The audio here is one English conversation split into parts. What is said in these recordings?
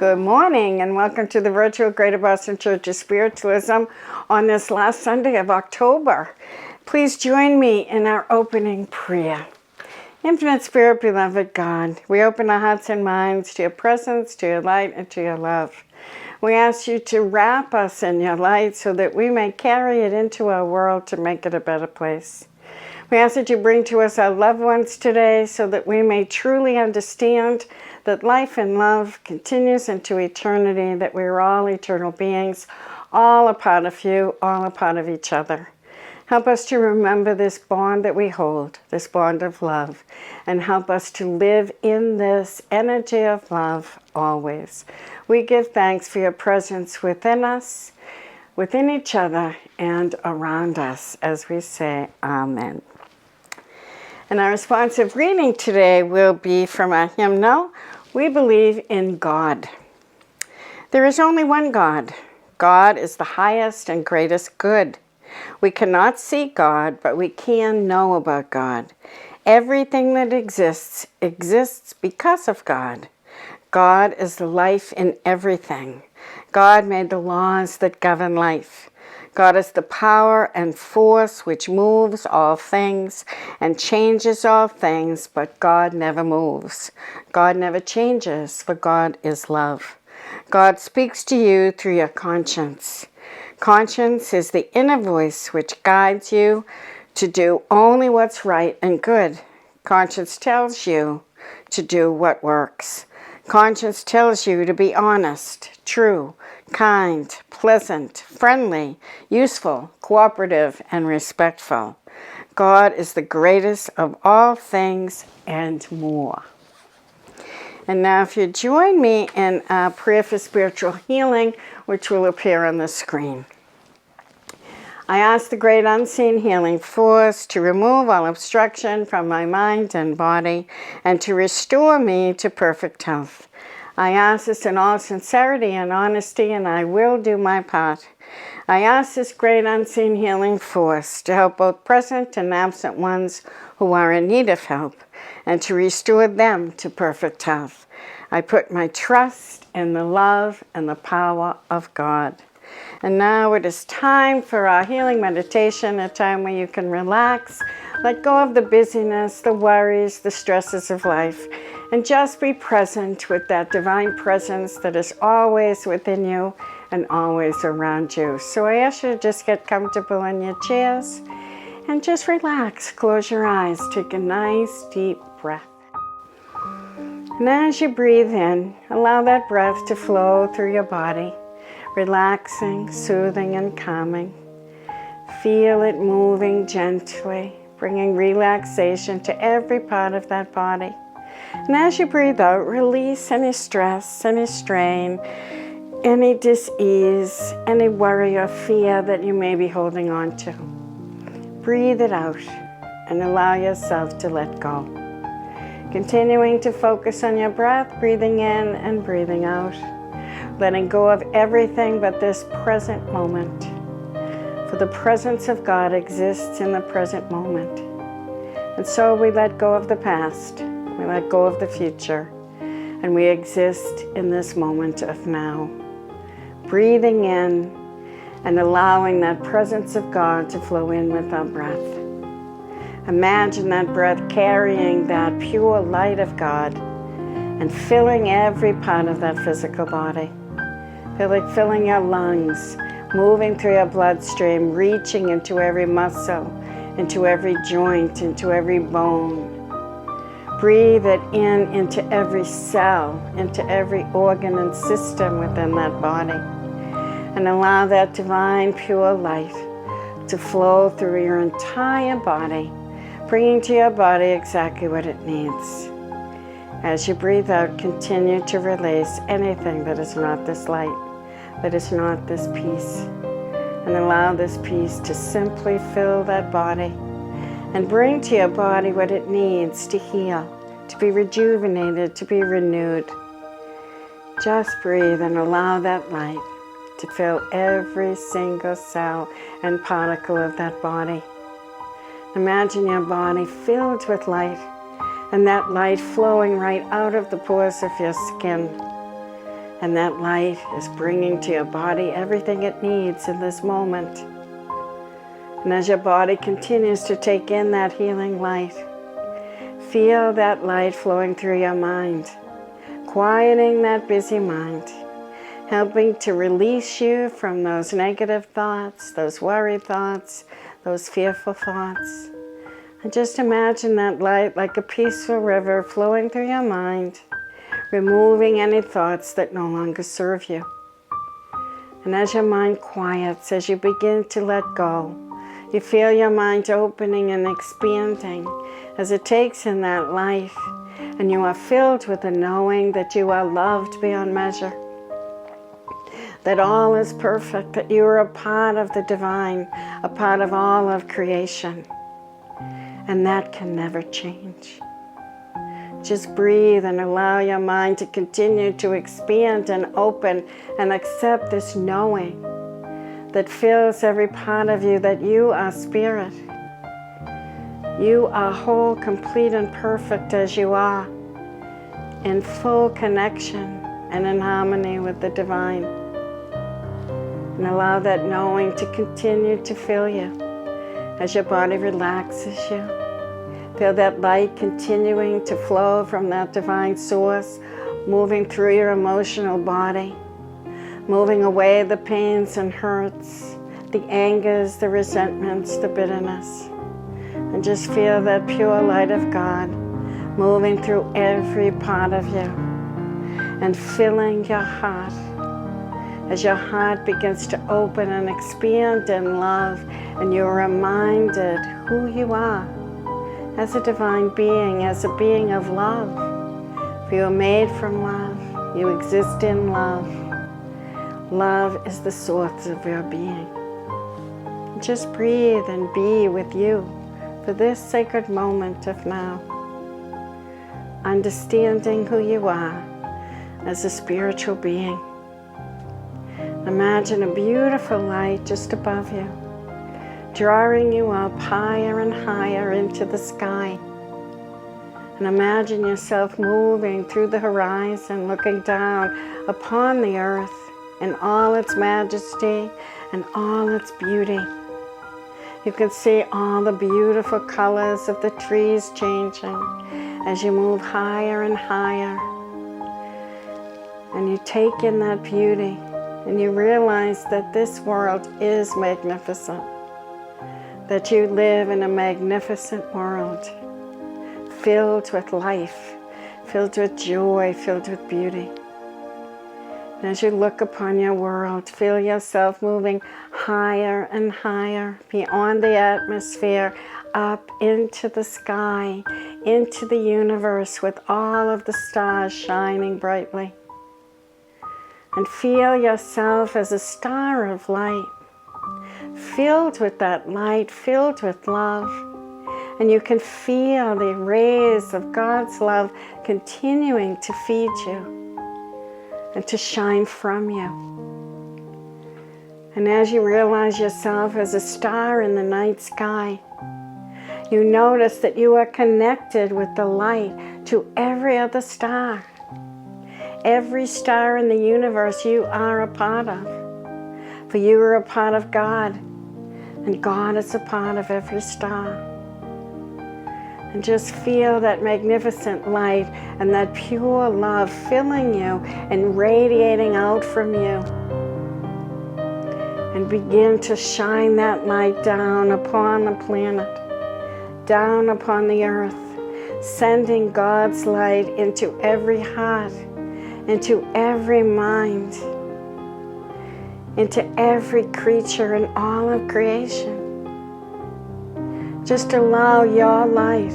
Good morning and welcome to the virtual Greater Boston Church of Spiritualism on this last Sunday of October. Please join me in our opening prayer. Infinite Spirit, beloved God, we open our hearts and minds to your presence, to your light, and to your love. We ask you to wrap us in your light so that we may carry it into our world to make it a better place. We ask that you bring to us our loved ones today so that we may truly understand that life and love continues into eternity, that we're all eternal beings, all a part of you, all a part of each other. Help us to remember this bond that we hold, this bond of love, and help us to live in this energy of love always. We give thanks for your presence within us, within each other, and around us as we say Amen. And our responsive reading today will be from our hymnal, We Believe in God. There is only one God. God is the highest and greatest good. We cannot see God, but we can know about God. Everything that exists because of God. God is the life in everything. God made the laws that govern life. God is the power and force which moves all things and changes all things, but God never moves. God never changes, for God is love. God speaks to you through your conscience. Conscience is the inner voice which guides you to do only what's right and good. Conscience tells you to do what works. Conscience tells you to be honest, true, kind, pleasant, friendly, useful, cooperative, and respectful. God is the greatest of all things and more. And now if you join me in a prayer for spiritual healing, which will appear on the screen. I ask the great unseen healing force to remove all obstruction from my mind and body and to restore me to perfect health. I ask this in all sincerity and honesty, and I will do my part. I ask this great unseen healing force to help both present and absent ones who are in need of help and to restore them to perfect health. I put my trust in the love and the power of God. And now it is time for our healing meditation, a time where you can relax, let go of the busyness, the worries, the stresses of life, and just be present with that divine presence that is always within you and always around you. So I ask you to just get comfortable in your chairs and just relax. Close your eyes. Take a nice deep breath. And as you breathe in, allow that breath to flow through your body, relaxing, soothing, and calming. Feel it moving gently, bringing relaxation to every part of that body. And as you breathe out, release any stress, any strain, any dis-ease, any worry or fear that you may be holding on to. Breathe it out and allow yourself to let go. Continuing to focus on your breath, breathing in and breathing out. Letting go of everything but this present moment. For the presence of God exists in the present moment. And so we let go of the past, we let go of the future, and we exist in this moment of now. Breathing in and allowing that presence of God to flow in with our breath. Imagine that breath carrying that pure light of God and filling every part of that physical body. Filling your lungs, moving through your bloodstream, reaching into every muscle, into every joint, into every bone. Breathe it in into every cell, into every organ and system within that body. And allow that divine pure light to flow through your entire body, bringing to your body exactly what it needs. As you breathe out, continue to release anything that is not this light, that is not this peace. And allow this peace to simply fill that body and bring to your body what it needs to heal, to be rejuvenated, to be renewed. Just breathe and allow that light to fill every single cell and particle of that body. Imagine your body filled with light, and that light flowing right out of the pores of your skin And that light is bringing to your body everything it needs in this moment. And as your body continues to take in that healing light, feel that light flowing through your mind, quieting that busy mind, helping to release you from those negative thoughts, those worried thoughts, those fearful thoughts. And just imagine that light like a peaceful river flowing through your mind, removing any thoughts that no longer serve you. And as your mind quiets, as you begin to let go, you feel your mind opening and expanding as it takes in that light, and you are filled with the knowing that you are loved beyond measure, that all is perfect, that you are a part of the divine, a part of all of creation, and that can never change. Just breathe and allow your mind to continue to expand and open and accept this knowing that fills every part of you, that you are spirit. You are whole, complete, and perfect as you are, in full connection and in harmony with the divine. And allow that knowing to continue to fill you as your body relaxes you. Feel that light continuing to flow from that divine source, moving through your emotional body, moving away the pains and hurts, the angers, the resentments, the bitterness. And just feel that pure light of God moving through every part of you and filling your heart as your heart begins to open and expand in love, and you're reminded who you are as a divine being, as a being of love. For you are made from love. You exist in love. Love is the source of your being. Just breathe and be with you for this sacred moment of now, understanding who you are as a spiritual being. Imagine a beautiful light just above you, drawing you up higher and higher into the sky. And imagine yourself moving through the horizon, looking down upon the earth in all its majesty and all its beauty. You can see all the beautiful colors of the trees changing as you move higher and higher. And you take in that beauty, and you realize that this world is magnificent, that you live in a magnificent world, filled with life, filled with joy, filled with beauty. And as you look upon your world, feel yourself moving higher and higher beyond the atmosphere, up into the sky, into the universe with all of the stars shining brightly. And feel yourself as a star of light, filled with that light, filled with love. And you can feel the rays of God's love continuing to feed you and to shine from you. And as you realize yourself as a star in the night sky, you notice that you are connected with the light to every other star. Every star in the universe you are a part of. For you are a part of God, and God is a part of every star. And just feel that magnificent light and that pure love filling you and radiating out from you. And begin to shine that light down upon the planet, down upon the earth, sending God's light into every heart, into every mind, into every creature in all of creation. Just allow your light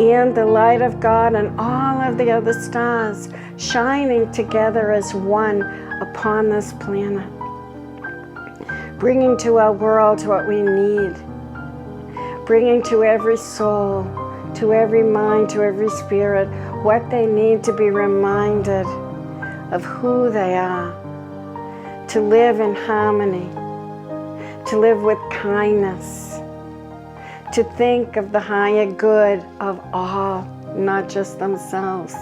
and the light of God and all of the other stars shining together as one upon this planet, bringing to our world what we need, bringing to every soul, to every mind, to every spirit, what they need to be reminded of who they are, to live in harmony, to live with kindness, to think of the higher good of all, not just themselves,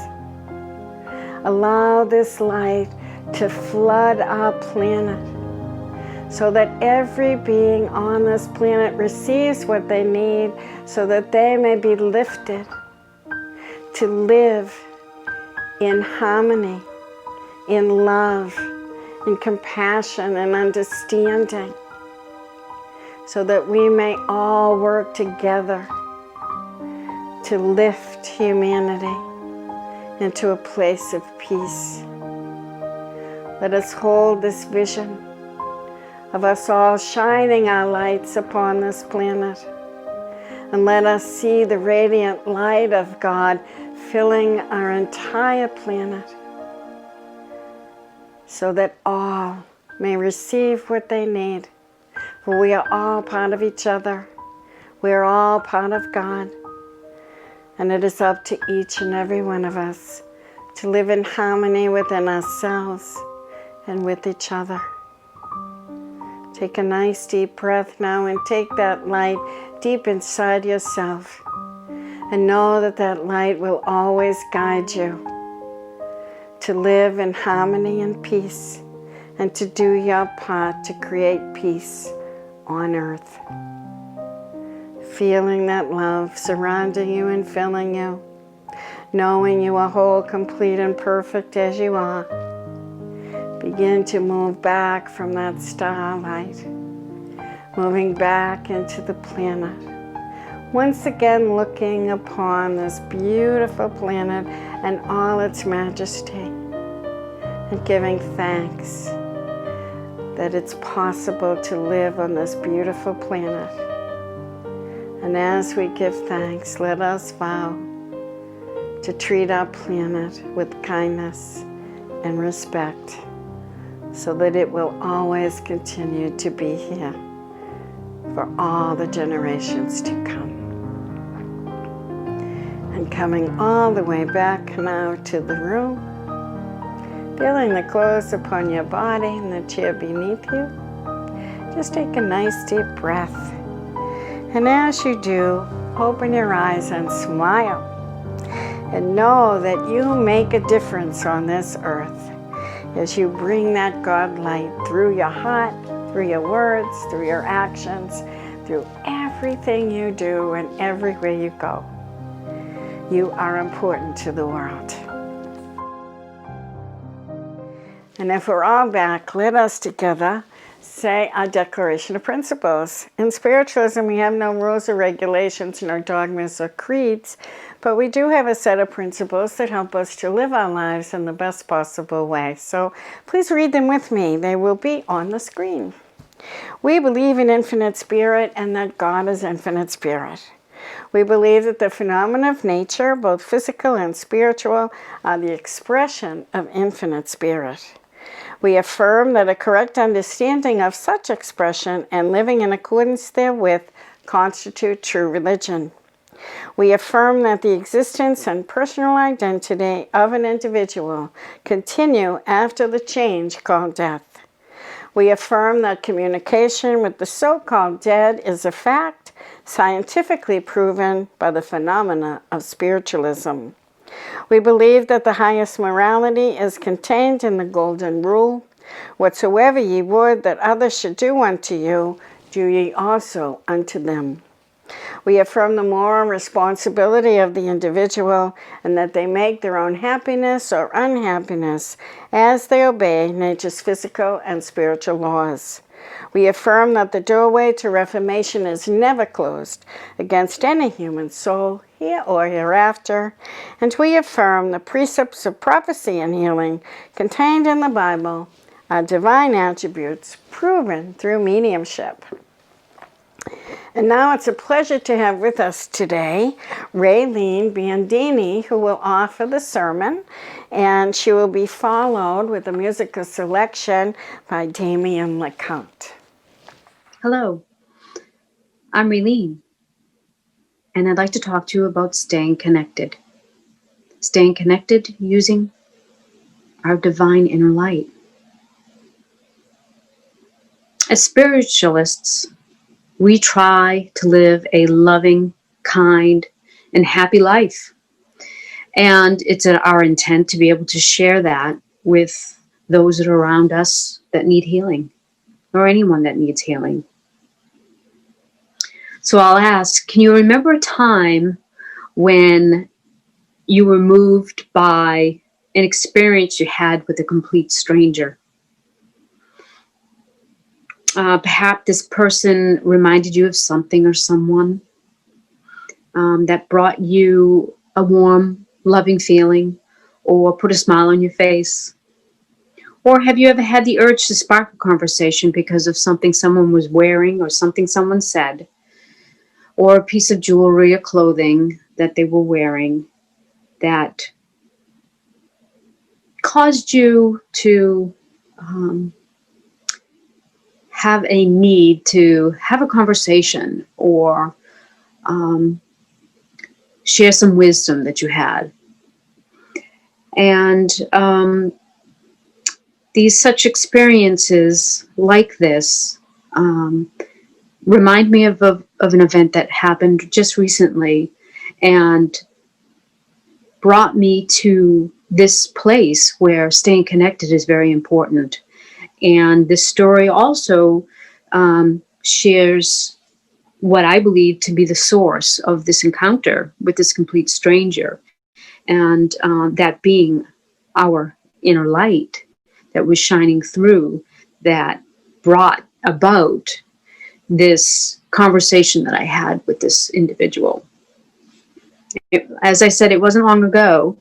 Allow this light to flood our planet so that every being on this planet receives what they need so that they may be lifted to live in harmony, in love, in compassion and understanding, so that we may all work together to lift humanity into a place of peace. Let us hold this vision of us all shining our lights upon this planet, and let us see the radiant light of God filling our entire planet, so that all may receive what they need. For we are all part of each other. We are all part of God. And it is up to each and every one of us to live in harmony within ourselves and with each other. Take a nice deep breath now and take that light deep inside yourself. And know that that light will always guide you to live in harmony and peace, and to do your part to create peace on earth. Feeling that love surrounding you and filling you, knowing you are whole, complete, and perfect as you are. Begin to move back from that starlight, moving back into the planet. Once again looking upon this beautiful planet and all its majesty, and giving thanks that it's possible to live on this beautiful planet. And as we give thanks, let us vow to treat our planet with kindness and respect, so that it will always continue to be here for all the generations to come. And coming all the way back now to the room, feeling the clothes upon your body and the chair beneath you, just take a nice deep breath. And as you do, open your eyes and smile. And know that you make a difference on this earth as you bring that God light through your heart, through your words, through your actions, through everything you do and everywhere you go. You are important to the world. And if we're all back, let us together say our Declaration of Principles. In spiritualism, we have no rules or regulations, no dogmas or creeds, but we do have a set of principles that help us to live our lives in the best possible way. So please read them with me. They will be on the screen. We believe in infinite spirit and that God is infinite spirit. We believe that the phenomena of nature, both physical and spiritual, are the expression of infinite spirit. We affirm that a correct understanding of such expression and living in accordance therewith constitute true religion. We affirm that the existence and personal identity of an individual continue after the change called death. We affirm that communication with the so-called dead is a fact, scientifically proven by the phenomena of spiritualism. We believe that the highest morality is contained in the Golden Rule. Whatsoever ye would that others should do unto you, do ye also unto them. We affirm the moral responsibility of the individual and that they make their own happiness or unhappiness as they obey nature's physical and spiritual laws. We affirm that the doorway to reformation is never closed against any human soul, here or hereafter, and we affirm the precepts of prophecy and healing contained in the Bible are divine attributes proven through mediumship. And now it's a pleasure to have with us today Raeleen Bandini, who will offer the sermon, and she will be followed with a musical selection by Damien LaCount. Hello, I'm Raeleen, and I'd like to talk to you about staying connected. Staying connected using our divine inner light. As spiritualists, we try to live a loving, kind, and happy life. And it's our intent to be able to share that with those that are around us that need healing, or anyone that needs healing. So I'll ask, can you remember a time when you were moved by an experience you had with a complete stranger? Perhaps this person reminded you of something or someone that brought you a warm, loving feeling, or put a smile on your face. Or have you ever had the urge to spark a conversation because of something someone was wearing or something someone said, or a piece of jewelry or clothing that they were wearing that caused you to have a need to have a conversation or share some wisdom that you had? And these such experiences like this remind me of an event that happened just recently and brought me to this place where staying connected is very important. And this story also shares what I believe to be the source of this encounter with this complete stranger, and that being our inner light that was shining through that brought about this conversation that I had with this individual. As I said, it wasn't long ago,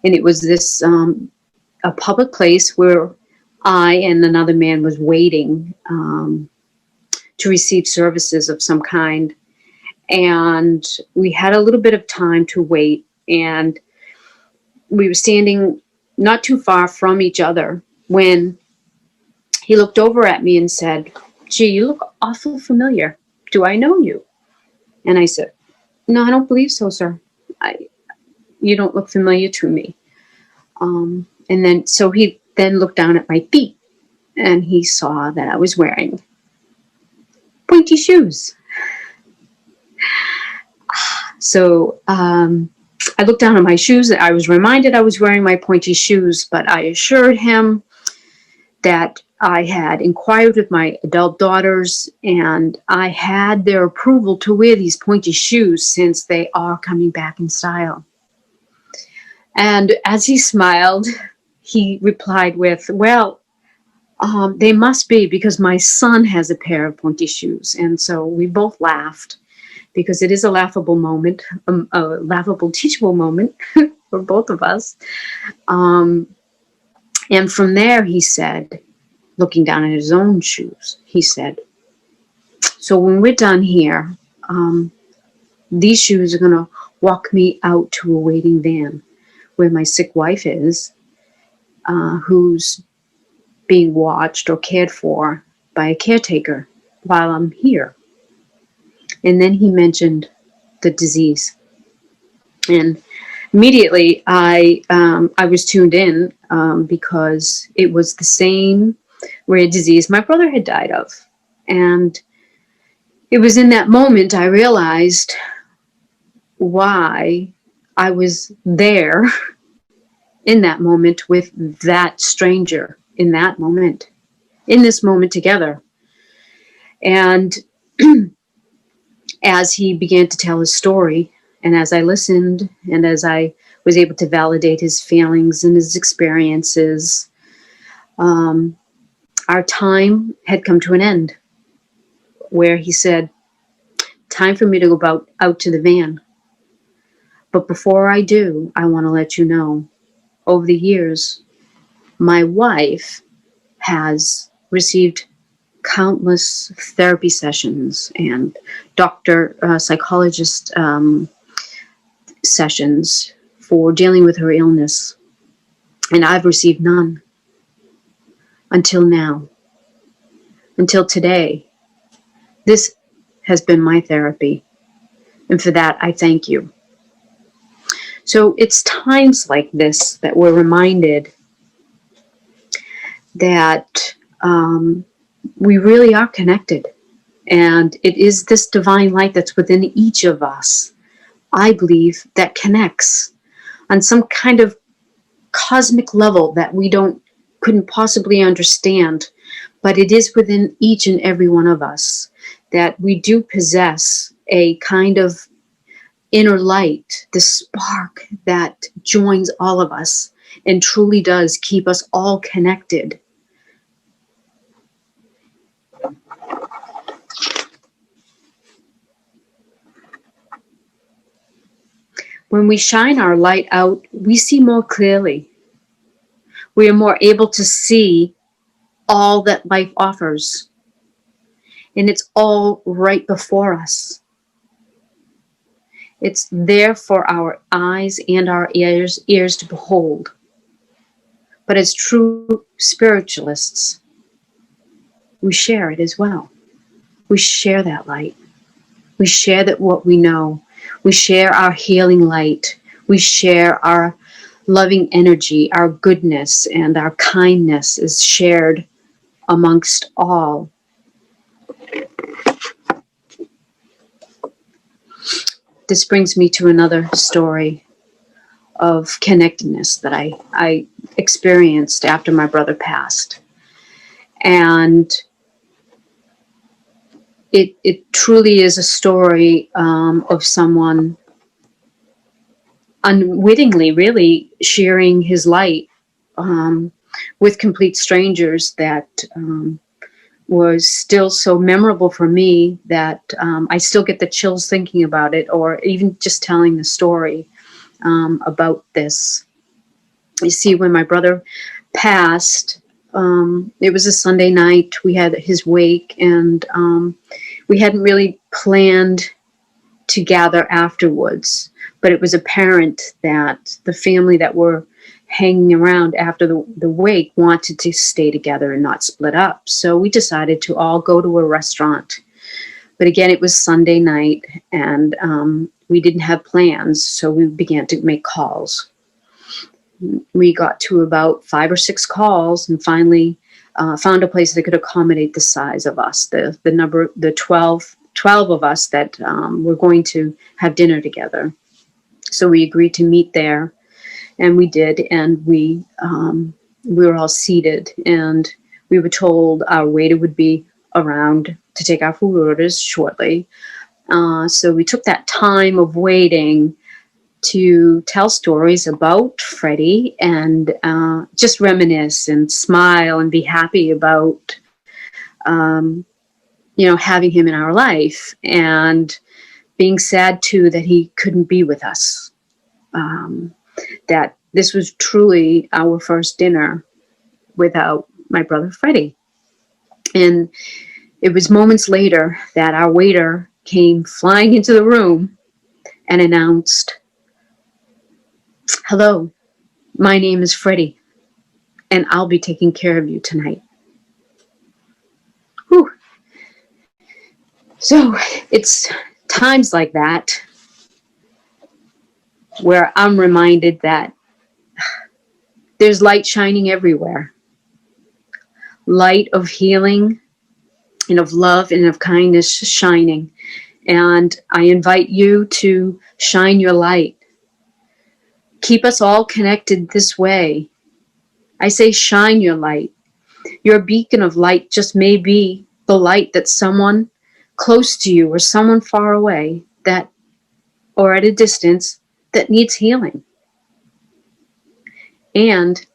and it was this a public place where I and another man was waiting to receive services of some kind. And we had a little bit of time to wait, and we were standing not too far from each other when he looked over at me and said, "Gee, you look awful familiar. Do I know you?" And I said, "No, I don't believe so, sir. You don't look familiar to me." And then, so he then looked down at my feet, and he saw that I was wearing pointy shoes. So I looked down at my shoes. I was reminded I was wearing my pointy shoes, but I assured him that I had inquired with my adult daughters, and I had their approval to wear these pointy shoes since they are coming back in style. And as he smiled, he replied with, "Well, they must be, because my son has a pair of pointy shoes." And so we both laughed, because it is a laughable moment, a laughable, teachable moment for both of us. And from there, he said, looking down at his own shoes, he said, "So when we're done here, these shoes are going to walk me out to a waiting van where my sick wife is, who's being watched or cared for by a caretaker while I'm here." And then he mentioned the disease. And immediately I was tuned in because it was the same rare disease my brother had died of. And it was in that moment I realized why I was there in that moment with that stranger, in that moment, in this moment together. And as he began to tell his story, and as I listened, and as I was able to validate his feelings and his experiences, our time had come to an end, where he said, "Time for me to go out to the van. But before I do, I want to let you know, over the years, my wife has received countless therapy sessions and psychologist sessions for dealing with her illness. And I've received none until now, until today. This has been my therapy. And for that, I thank you." So it's times like this that we're reminded that we really are connected. And it is this divine light that's within each of us, I believe, that connects on some kind of cosmic level that we couldn't possibly understand, but it is within each and every one of us that we do possess a kind of inner light, the spark that joins all of us and truly does keep us all connected. When we shine our light out, we see more clearly. We are more able to see all that life offers. And it's all right before us. It's there for our eyes and our ears to behold. But as true spiritualists, we share it as well. We share that light. We share that what we know. We share our healing light. We share our loving energy, our goodness, and our kindness is shared amongst all. This brings me to another story of connectedness that I experienced after my brother passed. And it truly is a story of someone unwittingly really sharing his light with complete strangers that was still so memorable for me that I still get the chills thinking about it, or even just telling the story about this. You see, when my brother passed, it was a Sunday night. We had his wake, and we hadn't really planned to gather afterwards, but it was apparent that the family that were hanging around after the wake wanted to stay together and not split up. So we decided to all go to a restaurant. But again, it was Sunday night, and we didn't have plans, so we began to make calls. We got to about 5 or 6 calls and finally found a place that could accommodate the size of us, the 12 of us that were going to have dinner together. So we agreed to meet there, and we did, and we were all seated, and we were told our waiter would be around to take our food orders shortly. So we took that time of waiting to tell stories about Freddie and just reminisce and smile and be happy about, having him in our life, and being sad too that he couldn't be with us. That this was truly our first dinner without my brother Freddie. And it was moments later that our waiter came flying into the room and announced, "Hello, my name is Freddie, and I'll be taking care of you tonight." Whew. So it's times like that where I'm reminded that there's light shining everywhere. Light of healing and of love and of kindness shining. And I invite you to shine your light. Keep us all connected this way. I say shine your light. Your beacon of light just may be the light that someone close to you or someone far away or at a distance that needs healing. And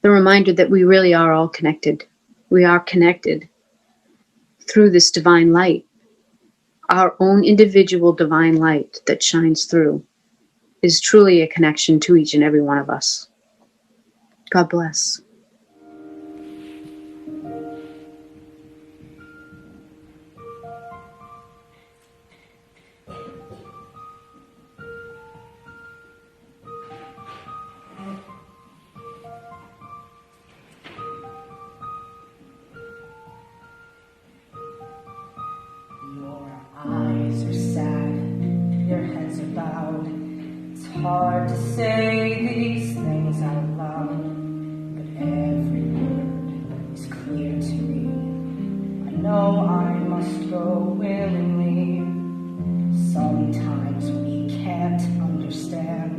the reminder that we really are all connected. We are connected through this divine light. Our own individual divine light that shines through is truly a connection to each and every one of us. God bless. Eyes are sad, your heads are bowed. It's hard to say these things out loud, but every word is clear to me. I know I must go willingly. Sometimes we can't understand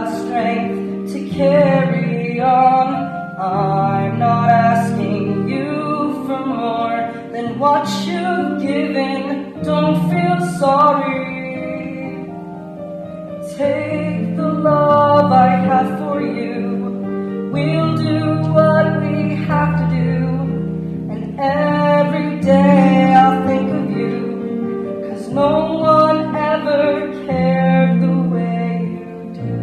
got strength to carry on. I'm not asking you for more than what you've given. Don't feel sorry. Take the love I have for you. We'll do what we have to do. And every day I'll think of you, 'cause no one ever cared the way you do.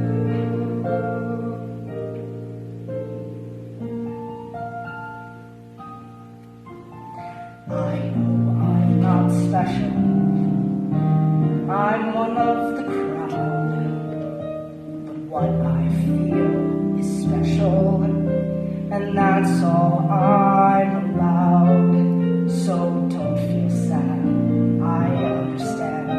I know I'm not special. I'm one of the crowd. But what I feel is special, and that's all I'm allowed. So don't feel sad, I understand.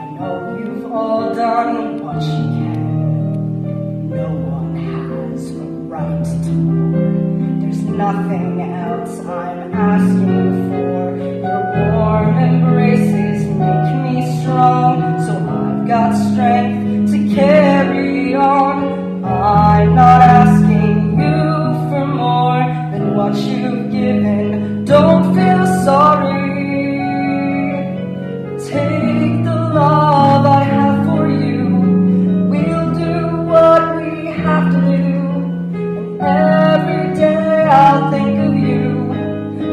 I know you've all done what you can. No one has a right to more. There's nothing else I'm asking for. Your warm embraces make me strong, so I've got strength to carry on. I'm not asking you for more than what you've given. Don't feel sorry. Take the love I have for you. We'll do what we have to do. And every day I'll think of you,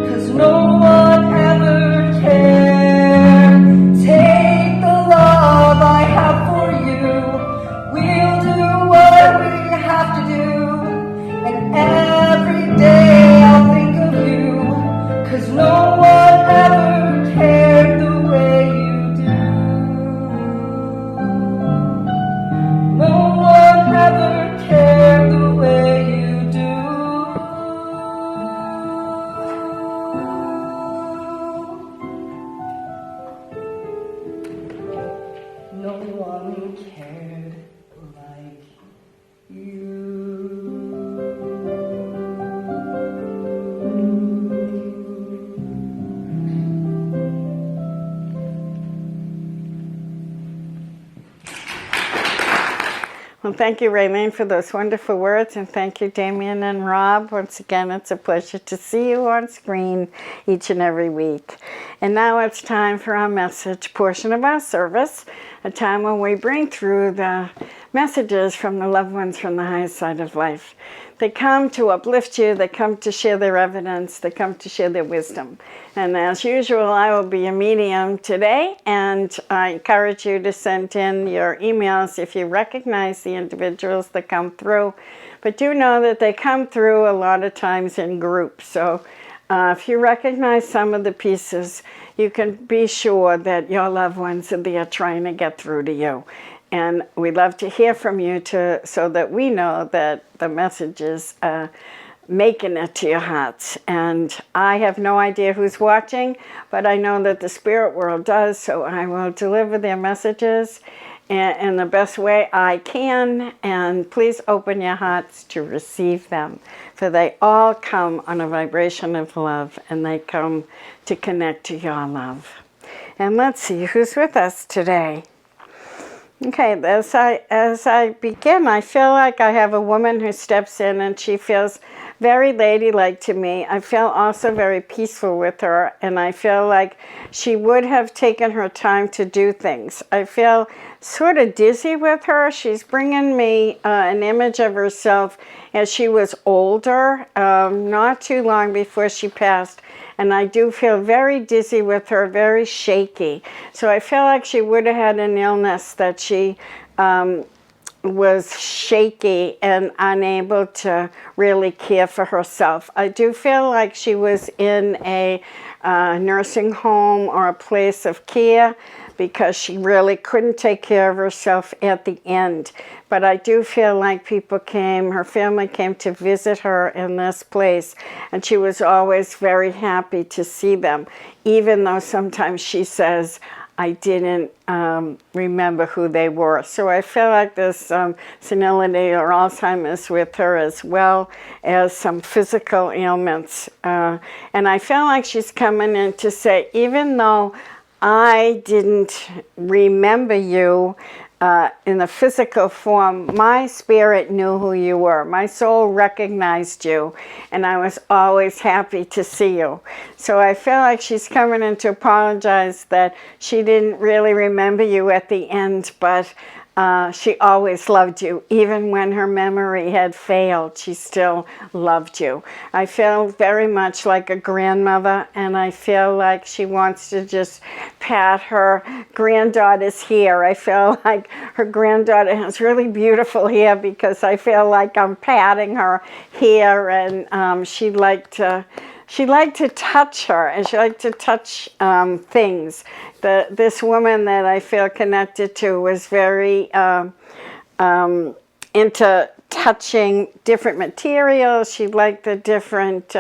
'cause no one ever cared. Take the love I have for you. We'll do what we have to do. And every day I'll think of you, 'cause no one ever cared the way you do. No one ever cared the way you do. No one cared like you. Well, thank you, Raeleen, for those wonderful words, and thank you, Damien and Rob. Once again, it's a pleasure to see you on screen each and every week. And now it's time for our message portion of our service, a time when we bring through the messages from the loved ones from the highest side of life. They come to uplift you, they come to share their evidence, they come to share their wisdom. And as usual, I will be a medium today, and I encourage you to send in your emails if you recognize the individuals that come through. But do know that they come through a lot of times in groups. So if you recognize some of the pieces, you can be sure that your loved ones are there trying to get through to you. And we'd love to hear from you so that we know that the message is making it to your hearts. And I have no idea who's watching, but I know that the spirit world does, so I will deliver their messages in the best way I can. And please open your hearts to receive them, for they all come on a vibration of love, and they come to connect to your love. And let's see who's with us today. Okay, as I begin, I feel like I have a woman who steps in, and she feels very ladylike to me. I feel also very peaceful with her, and I feel like she would have taken her time to do things. I feel sort of dizzy with her. She's bringing me an image of herself as she was older, not too long before she passed. And I do feel very dizzy with her, very shaky. So I feel like she would have had an illness that she was shaky and unable to really care for herself. I do feel like she was in a nursing home or a place of care, because she really couldn't take care of herself at the end. But I do feel like people came, her family came to visit her in this place, and she was always very happy to see them, even though sometimes she says, I didn't remember who they were. So I feel like there's senility or Alzheimer's with her, as well as some physical ailments. And I feel like she's coming in to say, even though I didn't remember you, in the physical form, my spirit knew who you were. My soul recognized you, and I was always happy to see you. So I feel like she's coming in to apologize that she didn't really remember you at the end, but she always loved you. Even when her memory had failed, she still loved you. I feel very much like a grandmother, and I feel like she wants to just pat her granddaughter's hair. I feel like her granddaughter has really beautiful hair because I feel like I'm patting her hair, and she'd like to touch her, and she liked to touch things. This woman that I feel connected to was very into touching different materials. She liked the different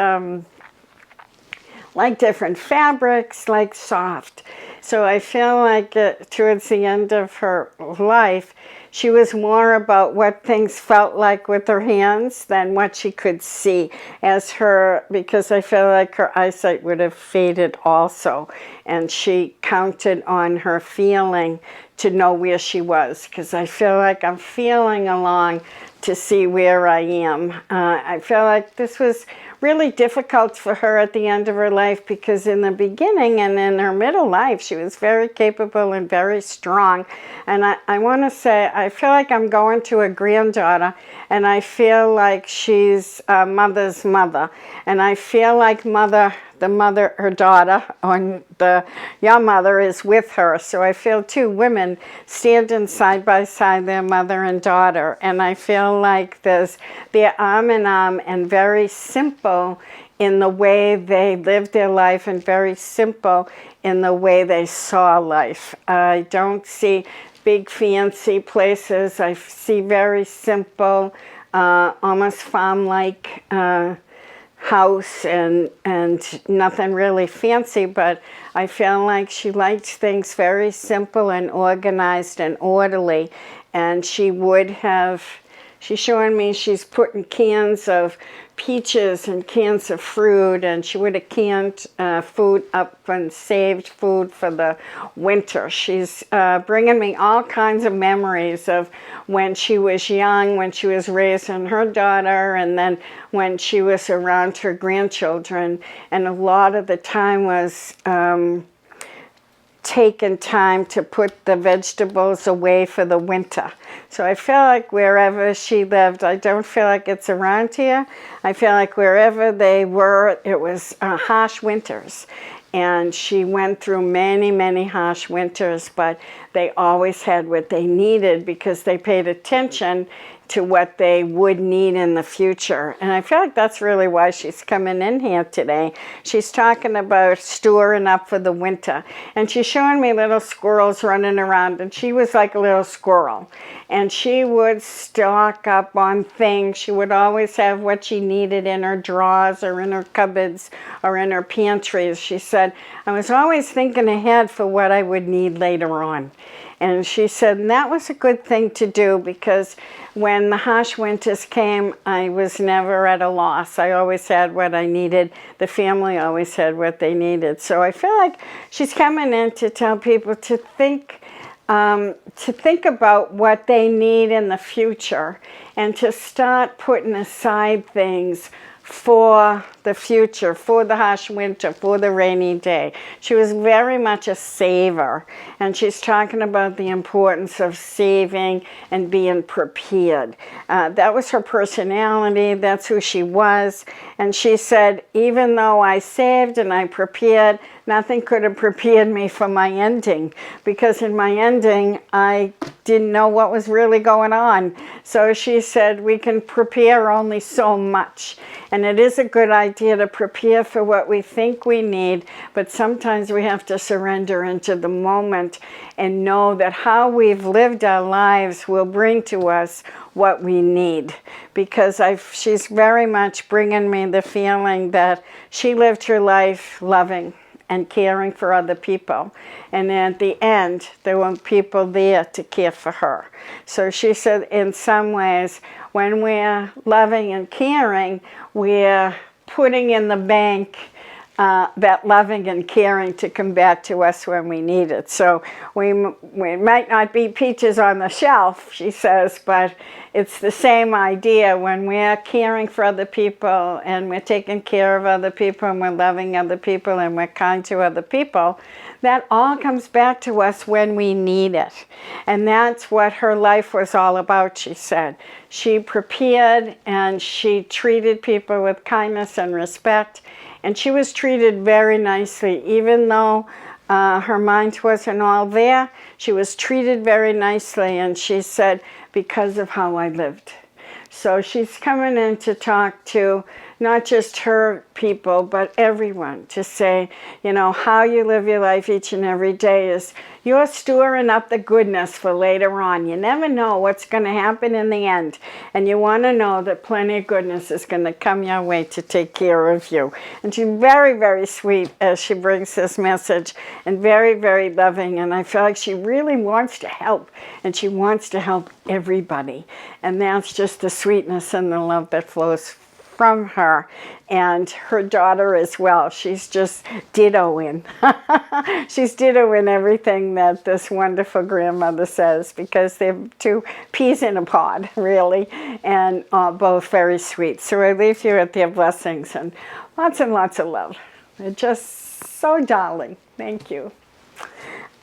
fabrics, like soft. So I feel like towards the end of her life, she was more about what things felt like with her hands than what she could see because I feel like her eyesight would have faded also. And she counted on her feeling to know where she was, because I feel like I'm feeling along to see where I am. I feel like this was really difficult for her at the end of her life, because in the beginning and in her middle life, she was very capable and very strong. And I want to say, I feel like I'm going to a granddaughter, and I feel like she's mother's mother. And I feel like her daughter, or your mother is with her. So I feel two women standing side by side, their mother and daughter. And I feel like they're arm in arm and very simple in the way they lived their life, and very simple in the way they saw life. I don't see big fancy places. I see very simple, almost farm-like house, and nothing really fancy, but I feel like she liked things very simple and organized and orderly. And she's showing me she's putting cans of peaches and cans of fruit, and she would have canned food up and saved food for the winter. She's bringing me all kinds of memories of when she was young, when she was raising her daughter, and then when she was around her grandchildren. And a lot of the time was taken time to put the vegetables away for the winter. So I feel like wherever she lived, I don't feel like it's around here. I feel like wherever they were, it was harsh winters. And she went through many, many harsh winters, but they always had what they needed because they paid attention to what they would need in the future. And I feel like that's really why she's coming in here today. She's talking about storing up for the winter. And she's showing me little squirrels running around, and she was like a little squirrel. And she would stock up on things. She would always have what she needed in her drawers or in her cupboards or in her pantries. She said, I was always thinking ahead for what I would need later on. And she said, and that was a good thing to do, because when the harsh winters came, I was never at a loss. I always had what I needed. The family always had what they needed. So I feel like she's coming in to tell people to think about what they need in the future, and to start putting aside things for the future, for the harsh winter, for the rainy day. She was very much a saver, and she's talking about the importance of saving and being prepared. That was her personality. That's who she was. And she said, even though I saved and I prepared, nothing could have prepared me for my ending, because in my ending, I didn't know what was really going on. So she said, we can prepare only so much. And it is a good idea to prepare for what we think we need, but sometimes we have to surrender into the moment and know that how we've lived our lives will bring to us what we need. Because she's very much bringing me the feeling that she lived her life loving and caring for other people. And at the end, there were people there to care for her. So she said, in some ways, when we're loving and caring, we're putting in the bank that loving and caring to come back to us when we need it. So we might not be peaches on the shelf, she says, but it's the same idea. When we're caring for other people and we're taking care of other people and we're loving other people and we're kind to other people, that all comes back to us when we need it. And that's what her life was all about, she said. She prepared and she treated people with kindness and respect. And she was treated very nicely, even though her mind wasn't all there. She was treated very nicely, and she said, because of how I lived. So she's coming in to talk to not just her people, but everyone, to say, you know, how you live your life each and every day is you're storing up the goodness for later on. You never know what's going to happen in the end. And you want to know that plenty of goodness is going to come your way to take care of you. And she's very, very sweet as she brings this message, and very, very loving. And I feel like she really wants to help, and she wants to help everybody. And that's just the sweetness and the love that flows from her, and her daughter as well. She's just dittoing. She's dittoing everything that this wonderful grandmother says, because they're two peas in a pod, really, and both very sweet. So I leave you with their blessings and lots of love. They're just so darling. Thank you.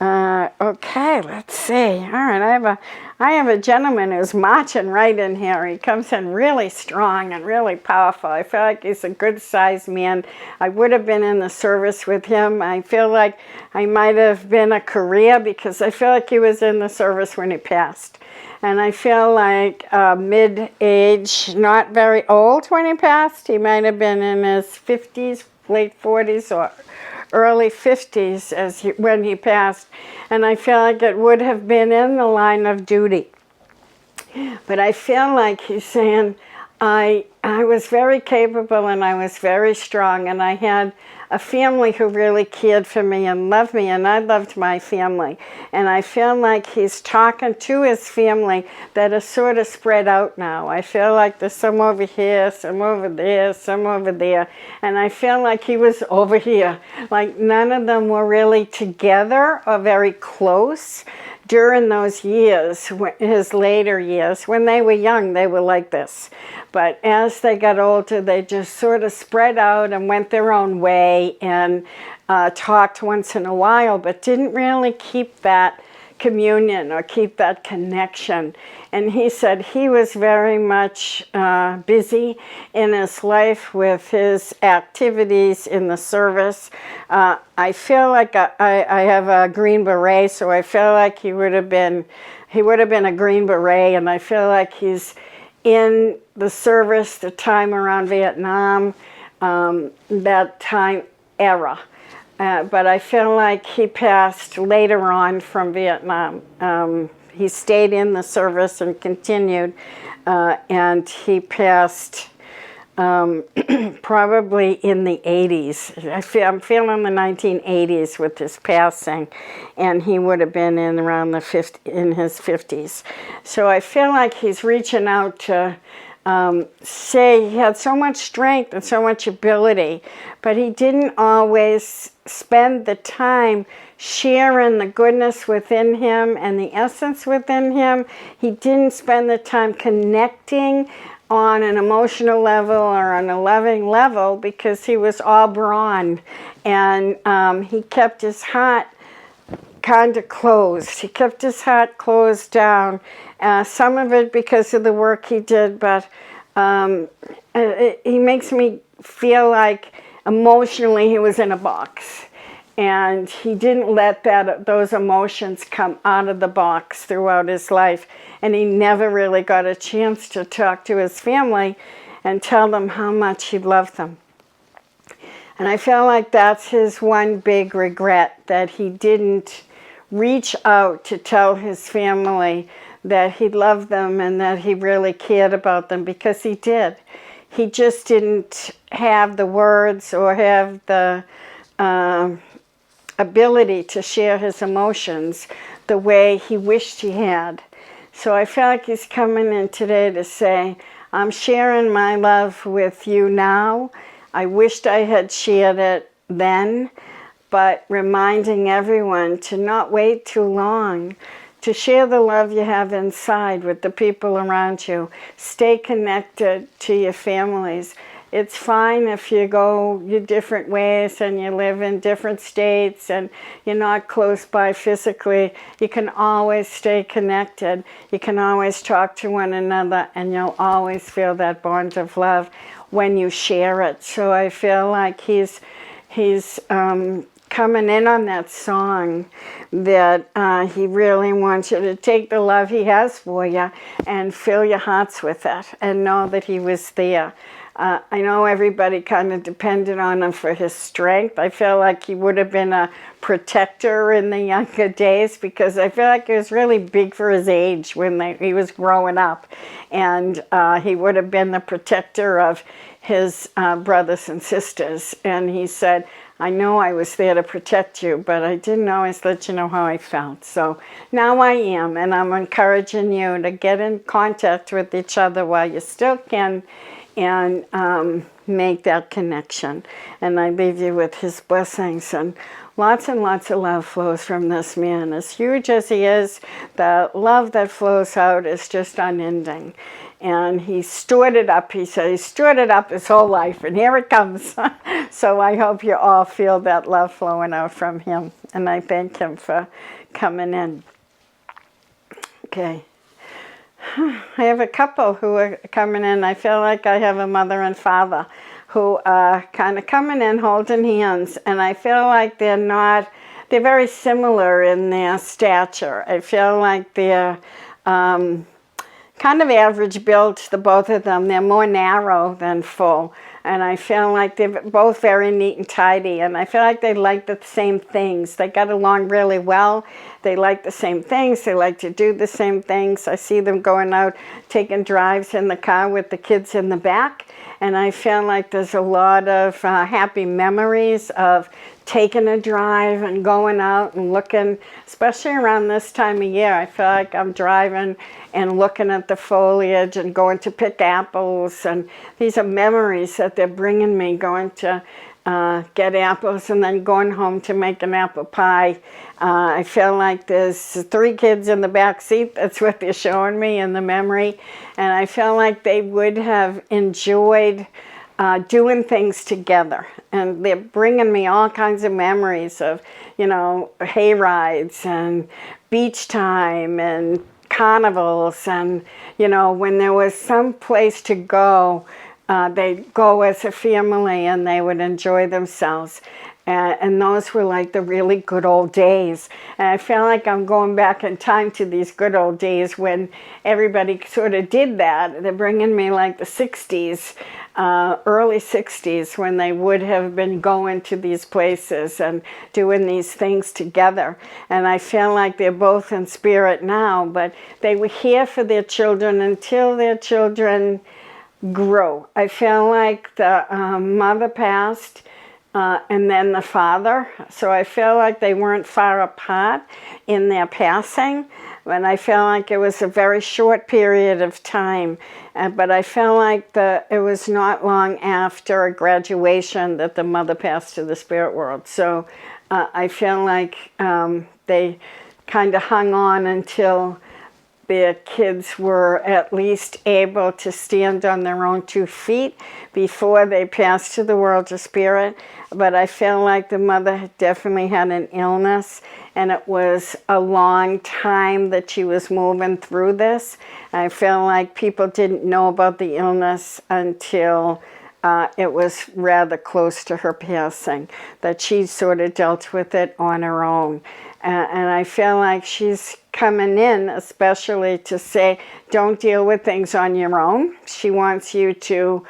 Okay, let's see. All right, I have a gentleman who's marching right in here. He comes in really strong and really powerful. I feel like he's a good-sized man. I would have been in the service with him. I feel like I might have been a career, because I feel like he was in the service when he passed. And I feel like mid-age, not very old when he passed. He might have been in his 50s, late 40s, or early 50s when he passed, and I feel like it would have been in the line of duty. But I feel like he's saying, I was very capable and I was very strong, and I had a family who really cared for me and loved me, and I loved my family. And I feel like he's talking to his family that is sort of spread out now. I feel like there's some over here, some over there, some over there, and I feel like he was over here. Like none of them were really together or very close during those years, his later years. When they were young, they were like this. But as they got older, they just sort of spread out and went their own way and talked once in a while, but didn't really keep that communion or keep that connection. And he said he was very much busy in his life with his activities in the service. I feel like I have a Green Beret, so I feel like he would have been a Green Beret, and I feel like he's in the service the time around Vietnam, that time era. But I feel like he passed later on from Vietnam. He stayed in the service and continued, and he passed probably in the 80s. I'm feeling the 1980s with his passing, and he would have been in around in his 50s. So I feel like he's reaching out to say he had so much strength and so much ability, but he didn't always spend the time sharing the goodness within him and the essence within him. He didn't spend the time connecting on an emotional level or on a loving level, because he was all brawn, and he kept his heart kind of closed. He kept his heart closed down. Some of it because of the work he did, but he makes me feel like emotionally he was in a box, and he didn't let those emotions come out of the box throughout his life, and he never really got a chance to talk to his family and tell them how much he loved them. And I feel like that's his one big regret, that he didn't reach out to tell his family that he loved them and that he really cared about them, because he did. He just didn't have the words or have the ability to share his emotions the way he wished he had. So I feel like he's coming in today to say, I'm sharing my love with you now. I wished I had shared it then, but reminding everyone to not wait too long, to share the love you have inside with the people around you. Stay connected to your families. It's fine if you go your different ways and you live in different states and you're not close by physically. You can always stay connected. You can always talk to one another, and you'll always feel that bond of love when you share it. So I feel like he's coming in on that song, that he really wants you to take the love he has for you and fill your hearts with it and know that he was there. I know everybody kind of depended on him for his strength. I feel like he would have been a protector in the younger days, because I feel like he was really big for his age when he was growing up. And he would have been the protector of his brothers and sisters. And he said, I know I was there to protect you, but I didn't always let you know how I felt. So now I am, and I'm encouraging you to get in contact with each other while you still can, and make that connection. And I leave you with his blessings, and lots of love flows from this man. As huge as he is, the love that flows out is just unending. And he stored it up. He said he stored it up his whole life, and here it comes. So I hope you all feel that love flowing out from him. And I thank him for coming in. Okay. I have a couple who are coming in. I feel like I have a mother and father who are kind of coming in holding hands. And I feel like they're very similar in their stature. I feel like they're kind of average built, the both of them. They're more narrow than full. And I feel like they're both very neat and tidy. And I feel like they like the same things. They got along really well. They like the same things. They like to do the same things. I see them going out, taking drives in the car with the kids in the back. And I feel like there's a lot of happy memories of taking a drive and going out and looking, especially around this time of year. I feel like I'm driving and looking at the foliage and going to pick apples. And these are memories that they're bringing me, going to get apples and then going home to make an apple pie. I feel like there's 3 kids in the back seat. That's what they're showing me in the memory. And I feel like they would have enjoyed doing things together. And they're bringing me all kinds of memories of, hay rides and beach time and carnivals. And, when there was some place to go, they'd go as a family and they would enjoy themselves. And those were like the really good old days. And I feel like I'm going back in time to these good old days when everybody sort of did that. They're bringing me like the 60s, early 60s, when they would have been going to these places and doing these things together. And I feel like they're both in spirit now, but they were here for their children until their children grew. I feel like the mother passed, and then the father. So I feel like they weren't far apart in their passing. And I feel like it was a very short period of time. But I feel like it was not long after graduation that the mother passed to the spirit world. So I feel like they kind of hung on until their kids were at least able to stand on their own 2 feet before they passed to the world of spirit. But I feel like the mother definitely had an illness, and it was a long time that she was moving through this. I feel like people didn't know about the illness until it was rather close to her passing, that she sort of dealt with it on her own. And I feel like she's coming in especially to say, don't deal with things on your own. She wants you to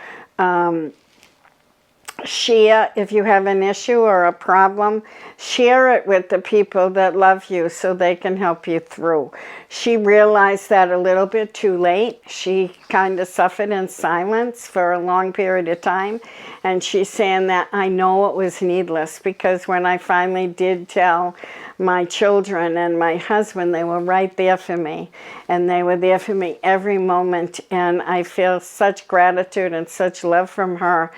share if you have an issue or a problem. Share it with the people that love you so they can help you through. She realized that a little bit too late. She kind of suffered in silence for a long period of time. And she's saying that I know it was needless, because when I finally did tell my children and my husband. They were right there for me, and they were there for me every moment, and I feel such gratitude and such love from her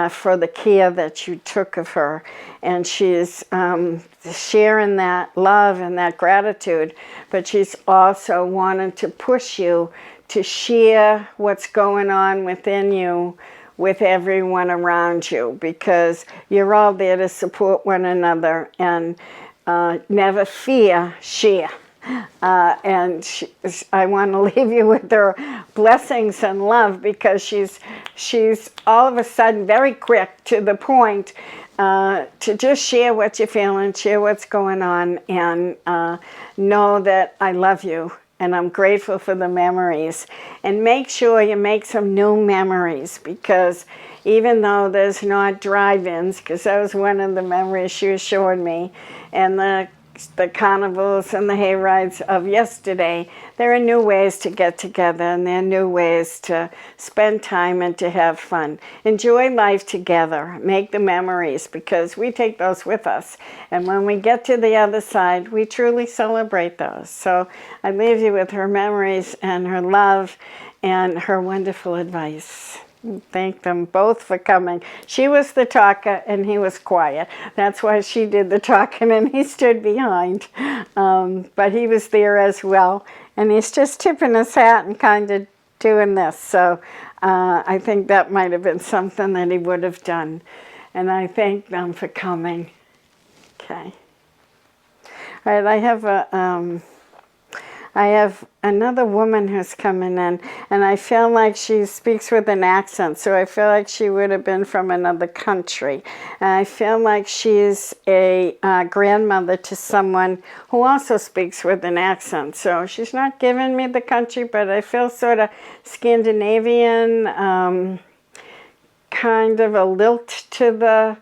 for the care that you took of her. And she's sharing that love and that gratitude, but she's also wanting to push you to share what's going on within you with everyone around you, because you're all there to support one another, and never fear, share. I want to leave you with her blessings and love, because she's all of a sudden very quick to the point to just share what you're feeling, share what's going on, and know that I love you and I'm grateful for the memories. And make sure you make some new memories, because even though there's not drive-ins, because that was one of the memories she was showing me, and the carnivals and the hay rides of yesterday, there are new ways to get together, and there are new ways to spend time and to have fun. Enjoy life together. Make the memories, because we take those with us. And when we get to the other side, we truly celebrate those. So I leave you with her memories and her love and her wonderful advice. Thank them both for coming. She was the talker and he was quiet. That's why she did the talking and he stood behind. But he was there as well. And he's just tipping his hat and kind of doing this. So I think that might have been something that he would have done. And I thank them for coming. Okay. All right, I have another woman who's coming in, and I feel like she speaks with an accent, so I feel like she would have been from another country. And I feel like she's a grandmother to someone who also speaks with an accent. So she's not giving me the country, but I feel sort of Scandinavian, kind of a lilt to the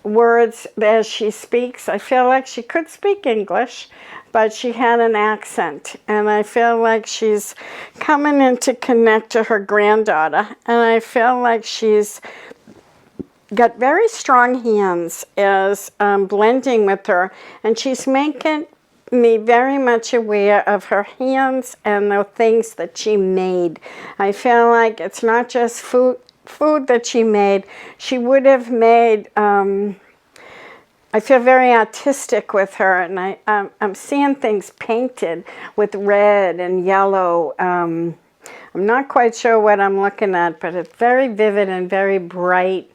words as she speaks. I feel like she could speak English, but she had an accent, and I feel like she's coming in to connect to her granddaughter, and I feel like she's got very strong hands as blending with her, and she's making me very much aware of her hands and the things that she made. I feel like it's not just food that she made. She would have made I feel very artistic with her, and I'm seeing things painted with red and yellow. I'm not quite sure what I'm looking at, but it's very vivid and very bright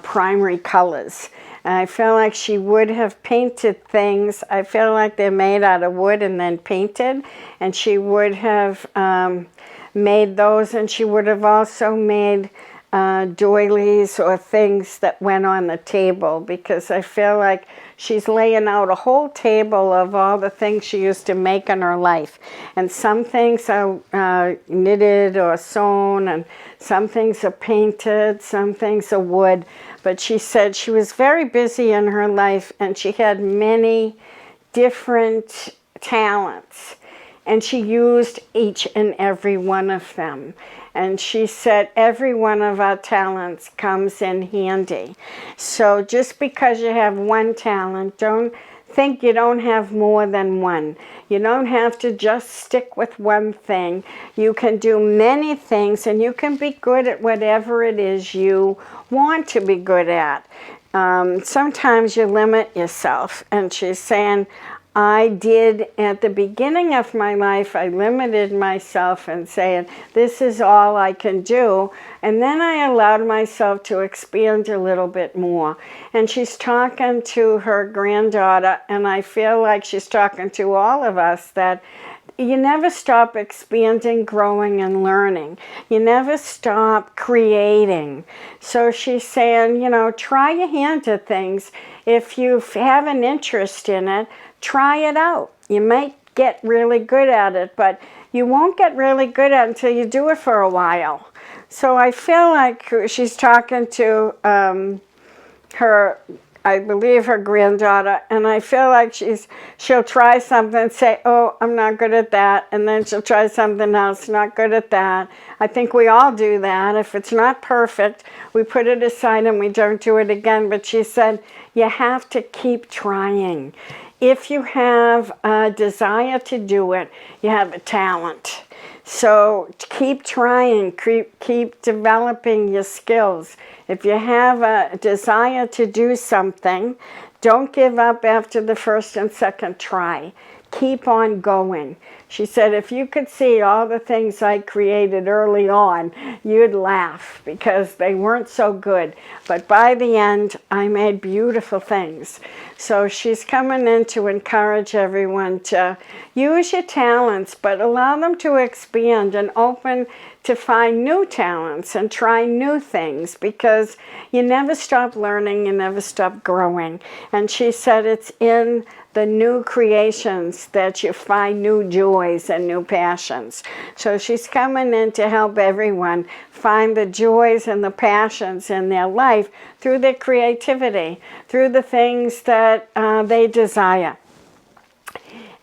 primary colors. And I feel like she would have painted things. I feel like they're made out of wood and then painted, and she would have made those, and she would have also made doilies or things that went on the table, because I feel like she's laying out a whole table of all the things she used to make in her life. And some things are knitted or sewn, and some things are painted, some things are wood. But she said she was very busy in her life, and she had many different talents, and she used each and every one of them. And she said every one of our talents comes in handy. So just because you have one talent, don't think you don't have more than one. You don't have to just stick with one thing. You can do many things, and you can be good at whatever it is you want to be good at. Sometimes you limit yourself. And she's saying, I did at the beginning of my life, I limited myself and saying, this is all I can do. And then I allowed myself to expand a little bit more. And she's talking to her granddaughter, and I feel like she's talking to all of us that you never stop expanding, growing, and learning. You never stop creating. So she's saying, you know, try your hand at things. If you have an interest in it, try it out. You might get really good at it, but you won't get really good at it until you do it for a while. So I feel like she's talking to her, I believe her granddaughter, and I feel like she'll try something and say, oh, I'm not good at that, and then she'll try something else, not good at that. I think we all do that. If it's not perfect, we put it aside and we don't do it again. But she said, you have to keep trying. if you have a desire to do it, you have a talent. So keep trying, keep developing your skills. If you have a desire to do something, don't give up after the first and second try. Keep on going. She said, if you could see all the things I created early on, you'd laugh because they weren't so good. But by the end, I made beautiful things. So she's coming in to encourage everyone to use your talents, but allow them to expand and open to find new talents and try new things, because you never stop learning, you never stop growing. And she said it's in the new creations that you find new joys and new passions. So she's coming in to help everyone find the joys and the passions in their life through their creativity, through the things that they desire.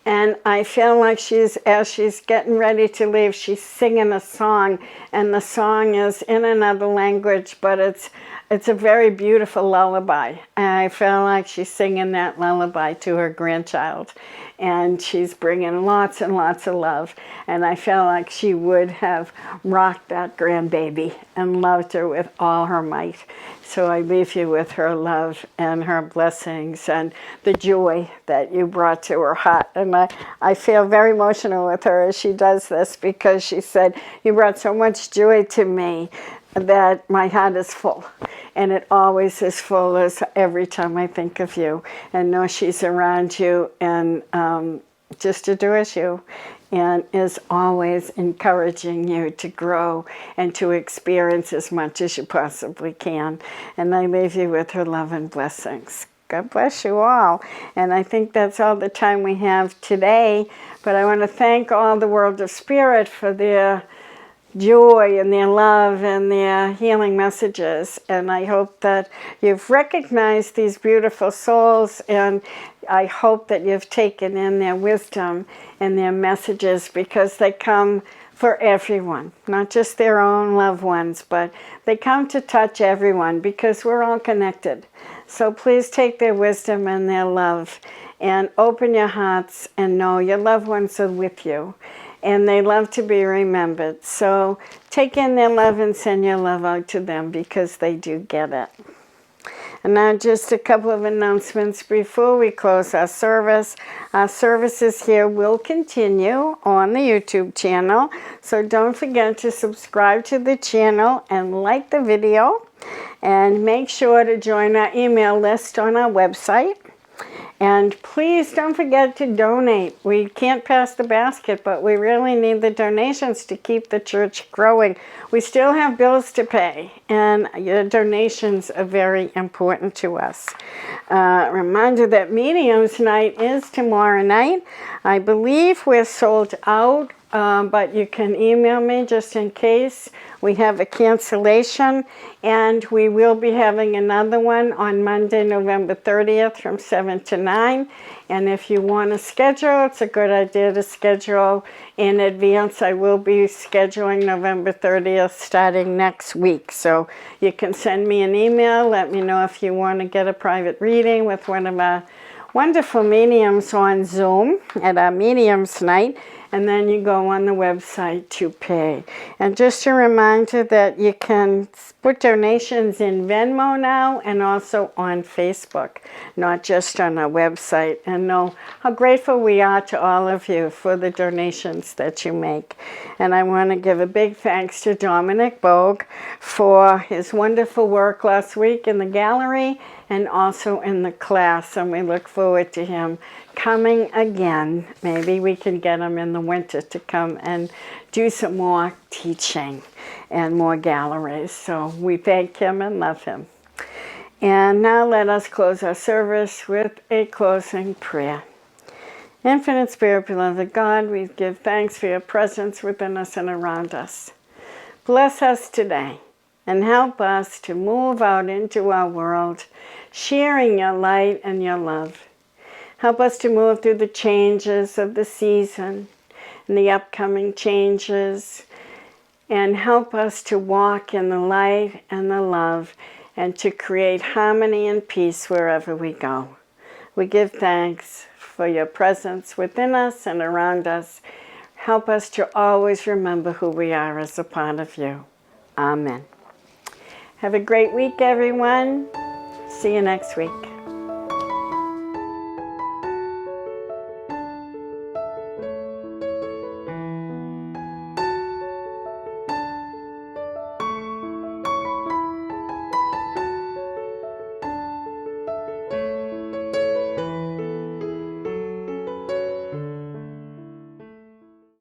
And I feel like as she's getting ready to leave, she's singing a song, and the song is in another language, but it's a very beautiful lullaby. And I feel like she's singing that lullaby to her grandchild, and she's bringing lots and lots of love. And I feel like she would have rocked that grandbaby and loved her with all her might. So I leave you with her love and her blessings and the joy that you brought to her heart. And I feel very emotional with her as she does this, because she said, you brought so much joy to me that my heart is full. And it always is full as every time I think of you and know she's around you and just adores you and is always encouraging you to grow and to experience as much as you possibly can. And I leave you with her love and blessings. God bless you all. And I think that's all the time we have today. But I want to thank all the World of Spirit for their joy and their love and their healing messages. And I hope that you've recognized these beautiful souls, and I hope that you've taken in their wisdom and their messages, because they come for everyone, not just their own loved ones, but they come to touch everyone, because we're all connected. So please take their wisdom and their love and open your hearts and know your loved ones are with you. And they love to be remembered. So take in their love and send your love out to them, because they do get it. And now just a couple of announcements before we close our service. Our services here will continue on the YouTube channel. So don't forget to subscribe to the channel and like the video. And make sure to join our email list on our website. And please don't forget to donate. We can't pass the basket, but we really need the donations to keep the church growing. We still have bills to pay, and your donations are very important to us. Reminder that Mediums Night is tomorrow night. I believe we're sold out, but you can email me just in case we have a cancellation. And we will be having another one on Monday, November 30th from 7 to 9. And if you want to schedule, it's a good idea to schedule in advance. I will be scheduling November 30th starting next week. So you can send me an email. Let me know if you want to get a private reading with one of our wonderful mediums on Zoom at our Mediums Night. And then you go on the website to pay. And just a reminder that you can put donations in Venmo now and also on Facebook, not just on our website. And know how grateful we are to all of you for the donations that you make. And I want to give a big thanks to Dominic Bogue for his wonderful work last week in the gallery and also in the class. And we look forward to him coming again. Maybe we can get him in the winter to come and do some more teaching and more galleries. So we thank him and love him. And now let us close our service with a closing prayer. Infinite Spirit, beloved God, we give thanks for your presence within us and around us. Bless us today and help us to move out into our world, sharing your light and your love. Help us to move through the changes of the season and the upcoming changes, and help us to walk in the light and the love and to create harmony and peace wherever we go. We give thanks for your presence within us and around us. Help us to always remember who we are as a part of you. Amen. Have a great week, everyone. See you next week.